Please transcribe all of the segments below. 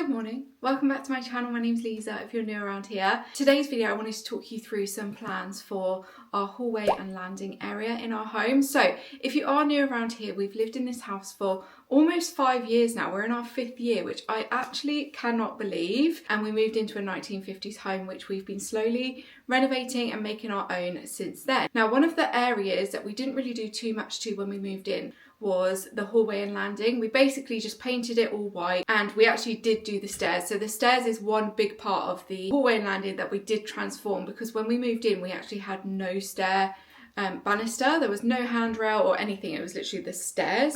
Good morning, welcome back to my channel. My name's Liza if you're new around here. Today's video I wanted to talk you through some plans for our hallway and landing area in our home. So if you are new around here, we've lived in this house for almost 5 years now. We're in our 5th year, which I actually cannot believe. And we moved into a 1950s home, which we've been slowly renovating and making our own since then. Now, one of the areas that we didn't really do too much to when we moved in was the hallway and landing. We basically just painted it all white, and we actually did do the stairs. So the stairs is one big part of the hallway and landing that we did transform, because when we moved in, we actually had no stair banister. There was no handrail or anything. It was literally the stairs.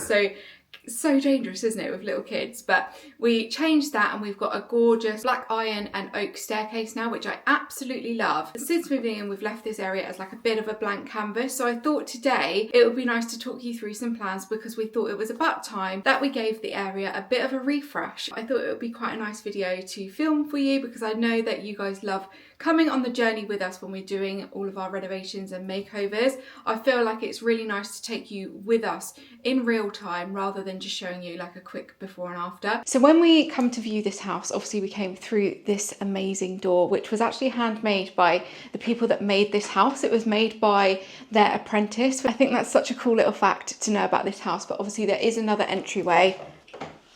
So dangerous, isn't it, with little kids? But we changed that, and we've got a gorgeous black iron and oak staircase now, which I absolutely love. Since moving in, we've left this area as like a bit of a blank canvas. So I thought today it would be nice to talk you through some plans, because we thought it was about time that we gave the area a bit of a refresh. I thought it would be quite a nice video to film for you, because I know that you guys love coming on the journey with us when we're doing all of our renovations and makeovers. I feel like it's really nice to take you with us in real time, rather than just showing you like a quick before and after. So when we come to view this house, obviously we came through this amazing door, which was actually handmade by the people that made this house. It was made by their apprentice. I think that's such a cool little fact to know about this house. But obviously there is another entryway,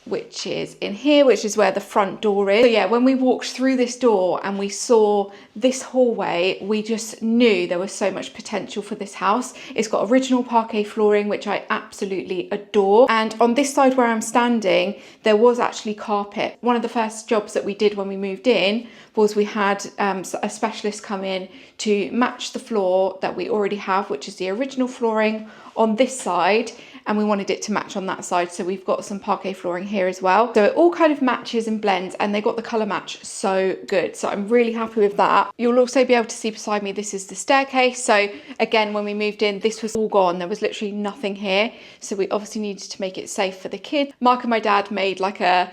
which is in here, which is where the front door is. So yeah, when we walked through this door and we saw this hallway, we just knew there was so much potential for this house. It's got original parquet flooring, which I absolutely adore. And on this side where I'm standing, there was actually carpet. One of the first jobs that we did when we moved in was we had a specialist come in to match the floor that we already have, which is the original flooring on this side, and we wanted it to match on that side. So we've got some parquet flooring here as well. So it all kind of matches and blends, and they got the colour match so good. So I'm really happy with that. You'll also be able to see beside me, this is the staircase. So again, when we moved in, this was all gone. There was literally nothing here. So we obviously needed to make it safe for the kids. Mark and my dad made like a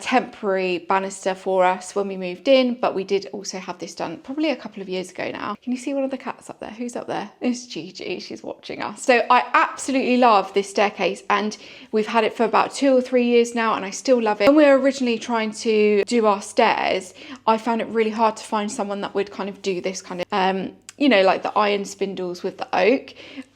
temporary banister for us when we moved in, but we did also have this done probably a couple of years ago now. Can you see one of the cats up there? Who's up there? It's Gigi, she's watching us. So I absolutely love this staircase, and we've had it for about 2 or 3 years now, and I still love it. When we were originally trying to do our stairs, I found it really hard to find someone that would kind of do this kind of, you know, like the iron spindles with the oak.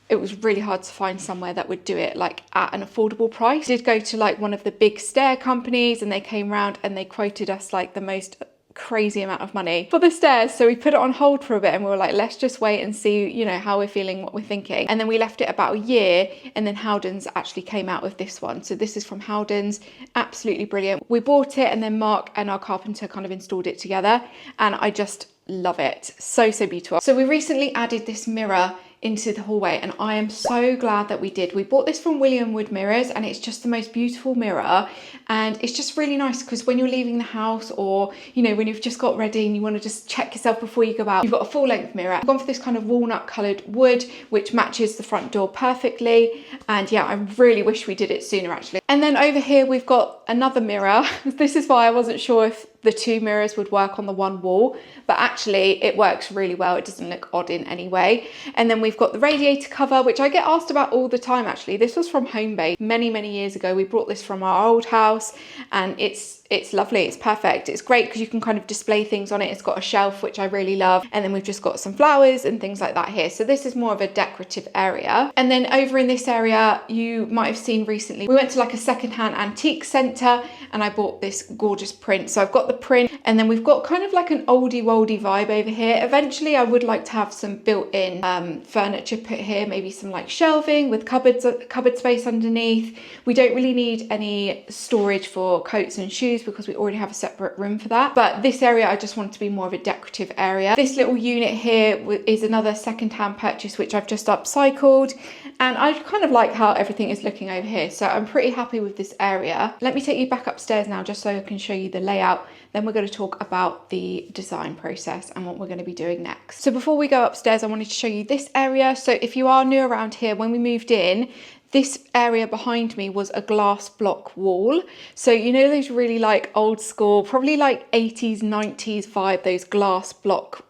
It was really hard to find somewhere that would do it like at an affordable price. I did go to like one of the big stair companies, and they came round and they quoted us like the most crazy amount of money for the stairs. So we put it on hold for a bit, and we were like, let's just wait and see, you know, how we're feeling, what we're thinking. And then we left it about a year, and then Howden's actually came out with this one. So this is from Howden's, absolutely brilliant. We bought it, and then Mark and our carpenter kind of installed it together, and I just love it. So beautiful. So we recently added this mirror into the hallway, and I am so glad that we did. We bought this from William Wood Mirrors, and it's just the most beautiful mirror, and it's just really nice because when you're leaving the house, or you know, when you've just got ready and you want to just check yourself before you go out, you've got a full length mirror. I've gone for this kind of walnut coloured wood, which matches the front door perfectly, and yeah, I really wish we did it sooner actually. And then over here we've got another mirror. This is why I wasn't sure if the 2 mirrors would work on the one wall, but actually it works really well. It doesn't look odd in any way. And then we've got the radiator cover, which I get asked about all the time actually. This was from Homebase many years ago. We brought this from our old house, and it's lovely, it's perfect. It's great because you can kind of display things on it. It's got a shelf, which I really love. And then we've just got some flowers and things like that here. So this is more of a decorative area. And then over in this area, you might have seen recently, we went to like a secondhand antique centre, and I bought this gorgeous print. So I've got the print, and then we've got kind of like an oldie worldy vibe over here. Eventually I would like to have some built-in furniture put here, maybe some like shelving with cupboard space underneath. We don't really need any storage for coats and shoes because we already have a separate room for that. But this area I just want to be more of a decorative area. This little unit here is another second-hand purchase, which I've just upcycled, and I kind of like how everything is looking over here. So I'm pretty happy with this area. Let me take you back upstairs now, just so I can show you the layout. Then we're going to talk about the design process and what we're going to be doing next. So before we go upstairs, I wanted to show you this area. So if you are new around here, when we moved in, this area behind me was a glass block wall. So you know those really like old school, probably like 80s, 90s vibe, those glass block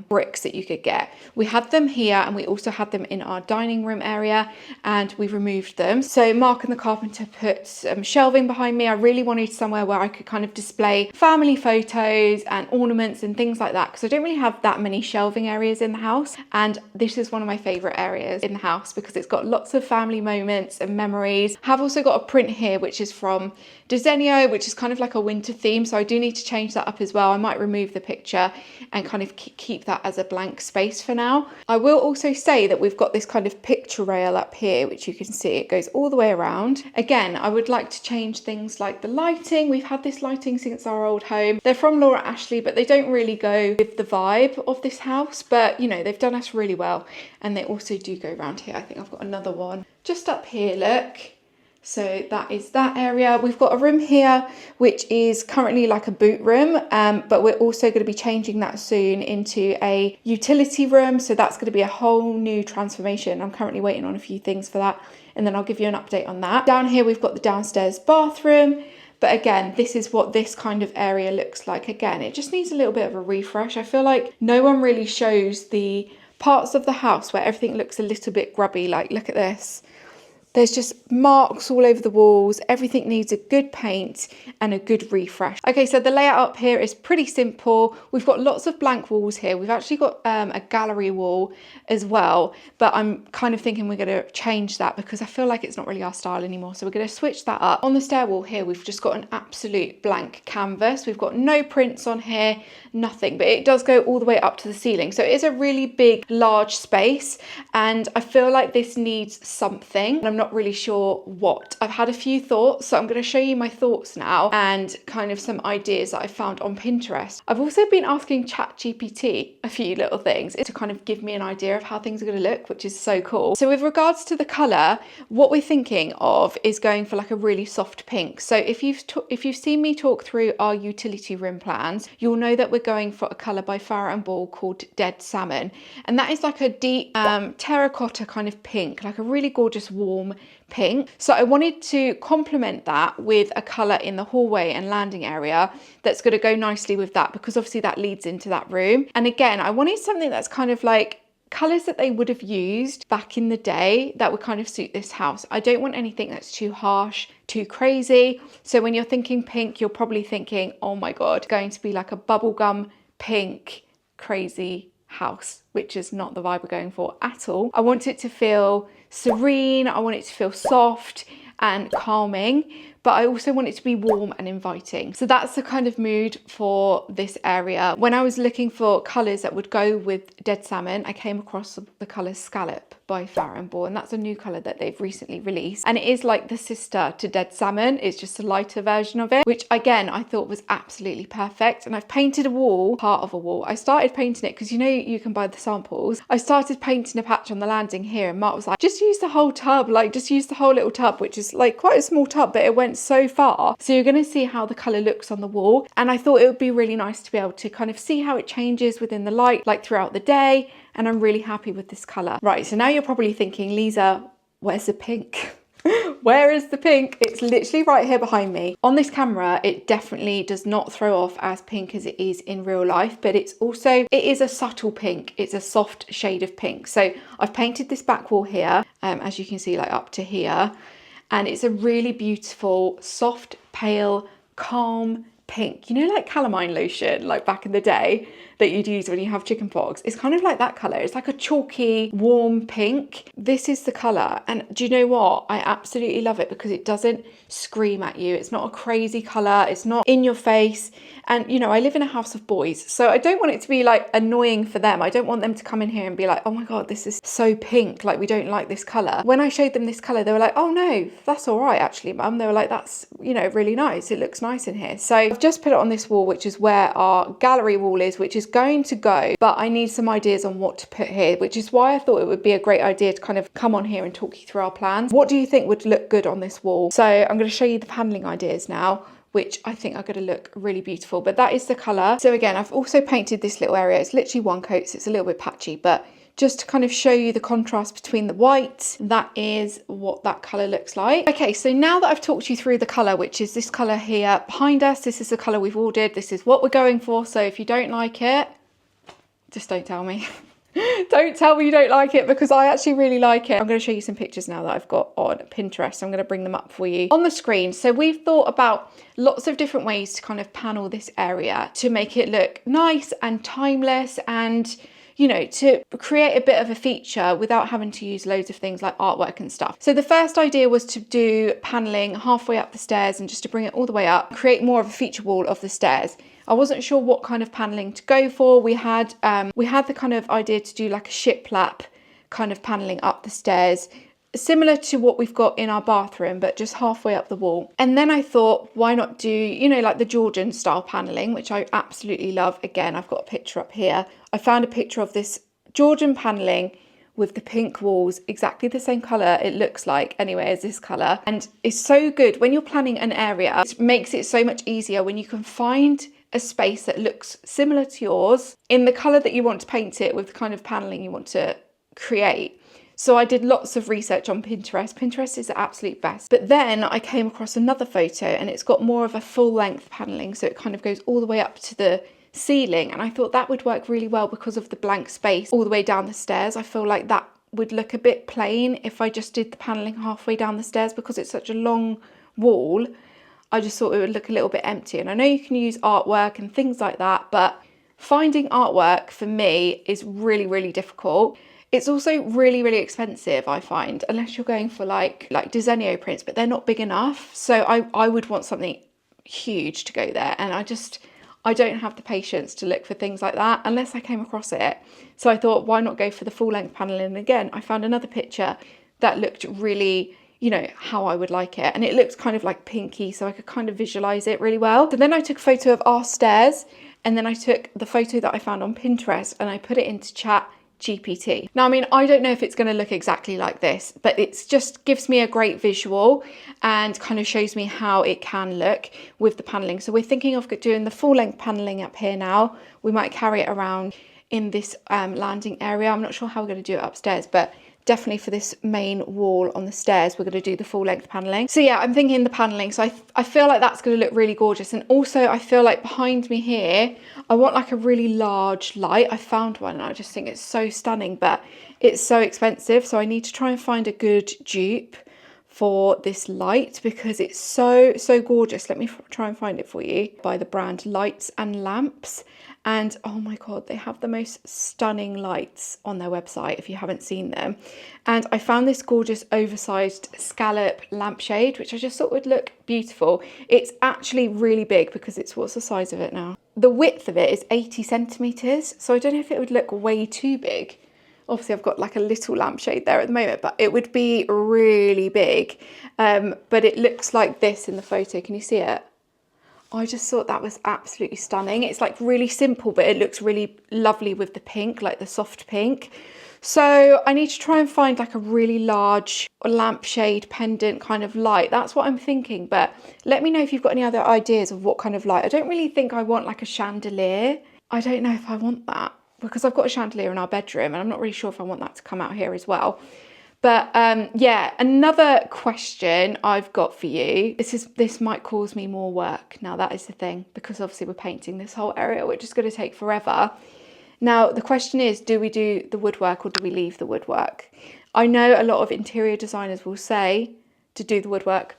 bricks that you could get. We had them here and we also had them in our dining room area, and we removed them. So Mark and the carpenter put some shelving behind me. I really wanted somewhere where I could kind of display family photos and ornaments and things like that, because I don't really have that many shelving areas in the house, and this is one of my favorite areas in the house because it's got lots of family moments and memories. I have also got a print here which is from Desenio, which is kind of like a winter theme, so I do need to change that up as well. I might remove the picture and kind of keep that as a blank space for now. I will also say that we've got this kind of picture rail up here, which you can see it goes all the way around. Again, I would like to change things like the lighting. We've had this lighting since our old home. They're from Laura Ashley, but they don't really go with the vibe of this house, but you know, they've done us really well, and they also do go around here. I think I've got another one just up here, look. So that is that area. We've got a room here, which is currently like a boot room, but we're also going to be changing that soon into a utility room. So that's going to be a whole new transformation. I'm currently waiting on a few things for that, and then I'll give you an update on that. Down here, we've got the downstairs bathroom. But again, this is what this kind of area looks like. Again, it just needs a little bit of a refresh. I feel like no one really shows the parts of the house where everything looks a little bit grubby. Like, look at this. There's just marks all over the walls. Everything needs a good paint and a good refresh. Okay, so the layout up here is pretty simple. We've got lots of blank walls here. We've actually got a gallery wall as well, but I'm kind of thinking we're going to change that because I feel like it's not really our style anymore. So we're going to switch that up. On the stair wall here, we've just got an absolute blank canvas. We've got no prints on here, nothing, but it does go all the way up to the ceiling. So it is a really big, large space, and I feel like this needs something, and I'm not really sure what. I've had a few thoughts, so I'm going to show you my thoughts now and kind of some ideas that I found on Pinterest. I've also been asking ChatGPT a few little things to kind of give me an idea of how things are going to look, which is so cool. So with regards to the colour, what we're thinking of is going for like a really soft pink. So if you've seen me talk through our utility room plans, you'll know that we're going for a colour by Farrah & Ball called Dead Salmon, and that is like a deep terracotta kind of pink, like a really gorgeous warm pink. So I wanted to complement that with a colour in the hallway and landing area that's going to go nicely with that, because obviously that leads into that room. And again, I wanted something that's kind of like colours that they would have used back in the day that would kind of suit this house. I don't want anything that's too harsh, too crazy. So when you're thinking pink, you're probably thinking, oh my God, going to be like a bubblegum pink, crazy house, which is not the vibe we're going for at all. I want it to feel serene. I want it to feel soft and calming, but I also want it to be warm and inviting. So that's the kind of mood for this area. When I was looking for colours that would go with Dead Salmon, I came across the colour Scallop by Farrah & Ball, and that's a new colour that they've recently released, and it is like the sister to Dead Salmon. It's just a lighter version of it, which again I thought was absolutely perfect. And I've painted a wall, part of a wall. I started painting it because you know you can buy the samples. I started painting a patch on the landing here, and Mark was like, just use the whole tub, like just use the whole little tub, which is like quite a small tub, but it went so far. So you're going to see how the colour looks on the wall, and I thought it would be really nice to be able to kind of see how it changes within the light, like throughout the day. And I'm really happy with this colour. Right, so now you're probably thinking, Lisa, where's the pink? Where is the pink? It's literally right here behind me. On this camera, it definitely does not throw off as pink as it is in real life, but it is a subtle pink. It's a soft shade of pink. So I've painted this back wall here, as you can see, like up to here. And it's a really beautiful, soft, pale, calm pink. You know, like calamine lotion, like back in the day that you'd use when you have chickenpox. It's kind of like that colour. It's like a chalky, warm pink. This is the colour. And do you know what? I absolutely love it because it doesn't scream at you. It's not a crazy colour. It's not in your face. And, you know, I live in a house of boys, so I don't want it to be like annoying for them. I don't want them to come in here and be like, oh my God, this is so pink. Like, we don't like this colour. When I showed them this colour, they were like, oh no, that's all right, actually, Mum. They were like, that's, you know, really nice. It looks nice in here. So I've just put it on this wall, which is where our gallery wall is, which is going to go, but I need some ideas on what to put here, which is why I thought it would be a great idea to kind of come on here and talk you through our plans. What do you think would look good on this wall? So I'm going to show you the paneling ideas now, which I think are going to look really beautiful, but that is the colour. So again, I've also painted this little area. It's literally one coat, so it's a little bit patchy, but just to kind of show you the contrast between the white, that is what that colour looks like. Okay, so now that I've talked you through the colour, which is this colour here behind us, this is the colour we've ordered, this is what we're going for, so if you don't like it, Just don't tell me. Don't tell me you don't like it, because I actually really like it. I'm going to show you some pictures now that I've got on Pinterest. I'm going to bring them up for you on the screen. So we've thought about lots of different ways to kind of panel this area to make it look nice and timeless, and you know, to create a bit of a feature without having to use loads of things like artwork and stuff. So the first idea was to do paneling halfway up the stairs, and just to bring it all the way up, create more of a feature wall of the stairs. I wasn't sure what kind of paneling to go for. We had the kind of idea to do like a shiplap kind of paneling up the stairs, similar to what we've got in our bathroom, but just halfway up the wall. And then I thought, why not do, you know, like the Georgian style paneling, which I absolutely love. Again, I've got a picture up here. I found a picture of this Georgian paneling with the pink walls, exactly the same colour it looks like anyway as this colour. And it's so good when you're planning an area. It makes it so much easier when you can find a space that looks similar to yours in the colour that you want to paint it with, the kind of paneling you want to create. So I did lots of research on Pinterest. Pinterest is the absolute best. But then I came across another photo, and it's got more of a full length paneling. So it kind of goes all the way up to the ceiling. And I thought that would work really well because of the blank space all the way down the stairs. I feel like that would look a bit plain if I just did the paneling halfway down the stairs, because it's such a long wall. I just thought it would look a little bit empty. And I know you can use artwork and things like that, but finding artwork for me is really, really difficult. It's also really, really expensive, I find, unless you're going for like Desenio prints, but they're not big enough. So I would want something huge to go there. And I don't have the patience to look for things like that unless I came across it. So I thought, why not go for the full length paneling? And again, I found another picture that looked really, you know, how I would like it. And it looked kind of like pinky, so I could kind of visualize it really well. So then I took a photo of our stairs, and then I took the photo that I found on Pinterest and I put it into ChatGPT. Now, I mean, I don't know if it's going to look exactly like this, but it just gives me a great visual and kind of shows me how it can look with the paneling. So we're thinking of doing the full length paneling up here now. We might carry it around in this landing area. I'm not sure how we're going to do it upstairs, but definitely for this main wall on the stairs, we're going to do the full length paneling. So yeah, I'm thinking the paneling. So I feel like that's going to look really gorgeous. And also I feel like behind me here, I want like a really large light. I found one and I just think it's so stunning, but it's so expensive. So I need to try and find a good dupe for this light because it's so gorgeous. Let me try and find it for you. By the brand Lights and Lamps. And oh my God, they have the most stunning lights on their website if you haven't seen them. And I found this gorgeous oversized scallop lampshade, which I just thought would look beautiful. It's actually really big because what's the size of it now? The width of it is 80 centimeters. So I don't know if it would look way too big. Obviously I've got like a little lampshade there at the moment, but it would be really big. But it looks like this in the photo. Can you see it? I just thought that was absolutely stunning. It's like really simple, but it looks really lovely with the pink, like the soft pink. So I need to try and find like a really large lampshade pendant kind of light. That's what I'm thinking, but let me know if you've got any other ideas of what kind of light. I don't really think I want like a chandelier. I don't know if I want that because I've got a chandelier in our bedroom and I'm not really sure if I want that to come out here as well. But yeah, another question I've got for you. This might cause me more work. Now that is the thing, because obviously we're painting this whole area, which is going to take forever. Now the question is, do we do the woodwork or do we leave the woodwork? I know a lot of interior designers will say to do the woodwork,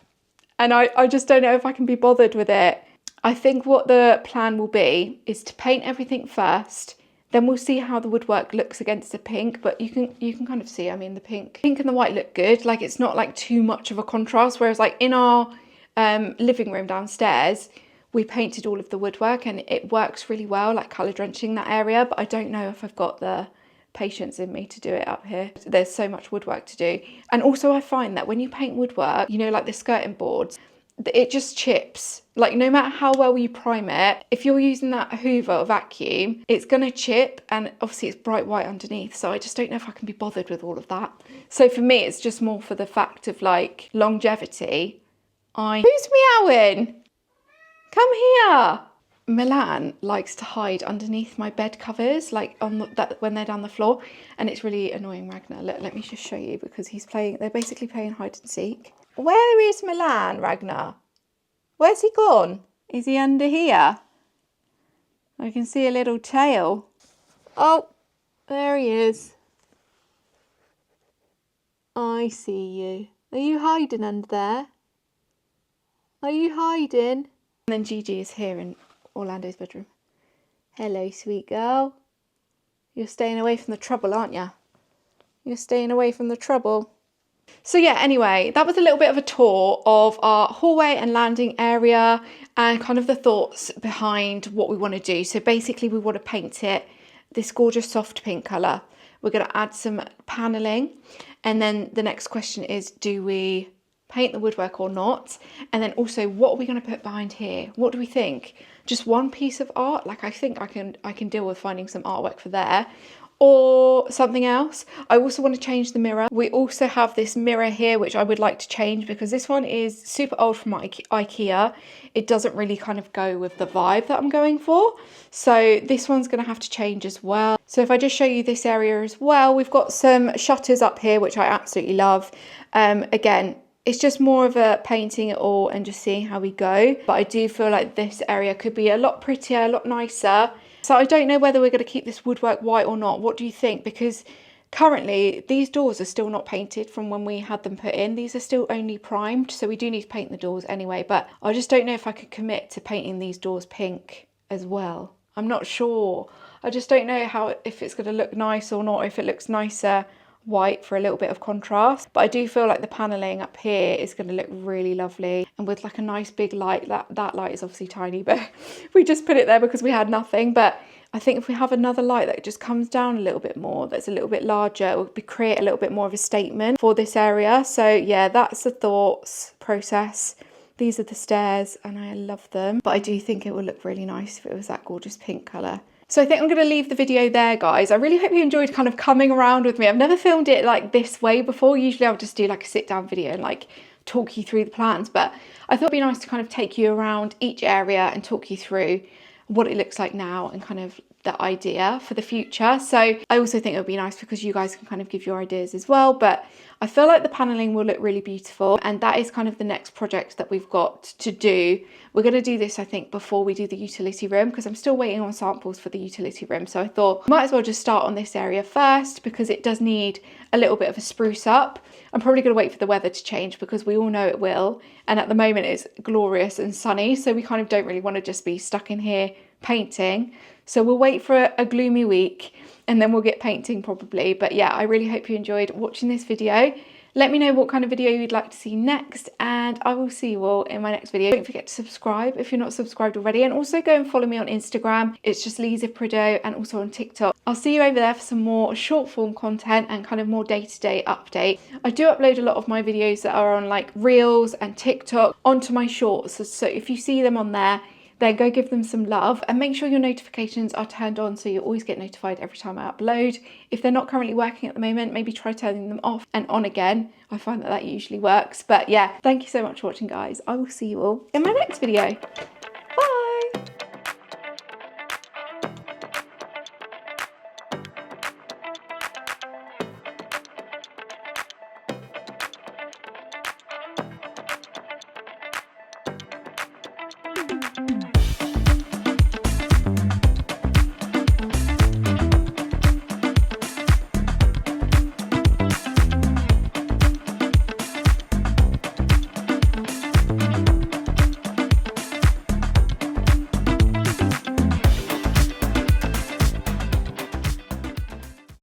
and I just don't know if I can be bothered with it. I think what the plan will be is to paint everything first. Then we'll see how the woodwork looks against the pink, but you can kind of see, I mean, the pink and the white look good. Like it's not like too much of a contrast. Whereas like in our living room downstairs, we painted all of the woodwork and it works really well, like colour drenching that area. But I don't know if I've got the patience in me to do it up here. There's so much woodwork to do. And also I find that when you paint woodwork, you know, like the skirting boards, it just chips. Like no matter how well you prime it, if you're using that Hoover or vacuum, it's gonna chip, and obviously it's bright white underneath, so I just don't know if I can be bothered with all of that. So for me it's just more for the fact of like longevity. Who's meowing? Come here. Milan likes to hide underneath my bed covers, like when they're down the floor, and it's really annoying. Ragnar, look, let me just show you, because they're basically playing hide and seek. Where is Milan, Ragnar? Where's he gone? Is he under here? I can see a little tail. Oh, there he is. I see you. Are you hiding under there? Are you hiding? And then Gigi is here in Orlando's bedroom. Hello, sweet girl. You're staying away from the trouble, aren't you? You're staying away from the trouble. So yeah, anyway, that was a little bit of a tour of our hallway and landing area and kind of the thoughts behind what we want to do. So basically we want to paint it this gorgeous soft pink colour. We're going to add some panelling, and then the next question is, do we paint the woodwork or not? And then also, what are we going to put behind here? What do we think? Just one piece of art? Like, I think I can deal with finding some artwork for there, or something else. I also want to change the mirror. We also have this mirror here which I would like to change because this one is super old from IKEA. It doesn't really kind of go with the vibe that I'm going for, so this one's going to have to change as well. So if I just show you this area as well, we've got some shutters up here which I absolutely love. Again, it's just more of a painting it all and just seeing how we go, but I do feel like this area could be a lot prettier, a lot nicer. So I don't know whether we're going to keep this woodwork white or not. What do you think? Because currently these doors are still not painted from when we had them put in. These are still only primed, so we do need to paint the doors anyway, but I just don't know if I could commit to painting these doors pink as well. I'm not sure. I just don't know if it's going to look nice or not, if it looks nicer white for a little bit of contrast. But I do feel like the panelling up here is going to look really lovely, and with like a nice big light. That light is obviously tiny, but we just put it there because we had nothing. But I think if we have another light that just comes down a little bit more, that's a little bit larger, it would create a little bit more of a statement for this area. So yeah, that's the thoughts process. These are the stairs and I love them, but I do think it would look really nice if it was that gorgeous pink colour. So I think I'm going to leave the video there, guys. I really hope you enjoyed kind of coming around with me. I've never filmed it like this way before. Usually I'll just do like a sit down video and like talk you through the plans, but I thought it'd be nice to kind of take you around each area and talk you through what it looks like now and kind of the idea for the future. So I also think it would be nice because you guys can kind of give your ideas as well, but I feel like the paneling will look really beautiful, and that is kind of the next project that we've got to do. We're going to do this, I think, before we do the utility room, because I'm still waiting on samples for the utility room. So I thought might as well just start on this area first because it does need a little bit of a spruce up. I'm probably going to wait for the weather to change because we all know it will, and at the moment it's glorious and sunny, so we kind of don't really want to just be stuck in here painting. So we'll wait for a gloomy week and then we'll get painting probably. But yeah, I really hope you enjoyed watching this video. Let me know what kind of video you'd like to see next, and I will see you all in my next video. Don't forget to subscribe if you're not subscribed already, and also go and follow me on Instagram. It's just lizaprideaux, and also on TikTok. I'll see you over there for some more short form content and kind of more day-to-day update. I do upload a lot of my videos that are on like Reels and TikTok onto my shorts, so if you see them on there, then go give them some love, and make sure your notifications are turned on so you always get notified every time I upload. If they're not currently working at the moment, maybe try turning them off and on again. I find that usually works. But yeah, thank you so much for watching, guys. I will see you all in my next video.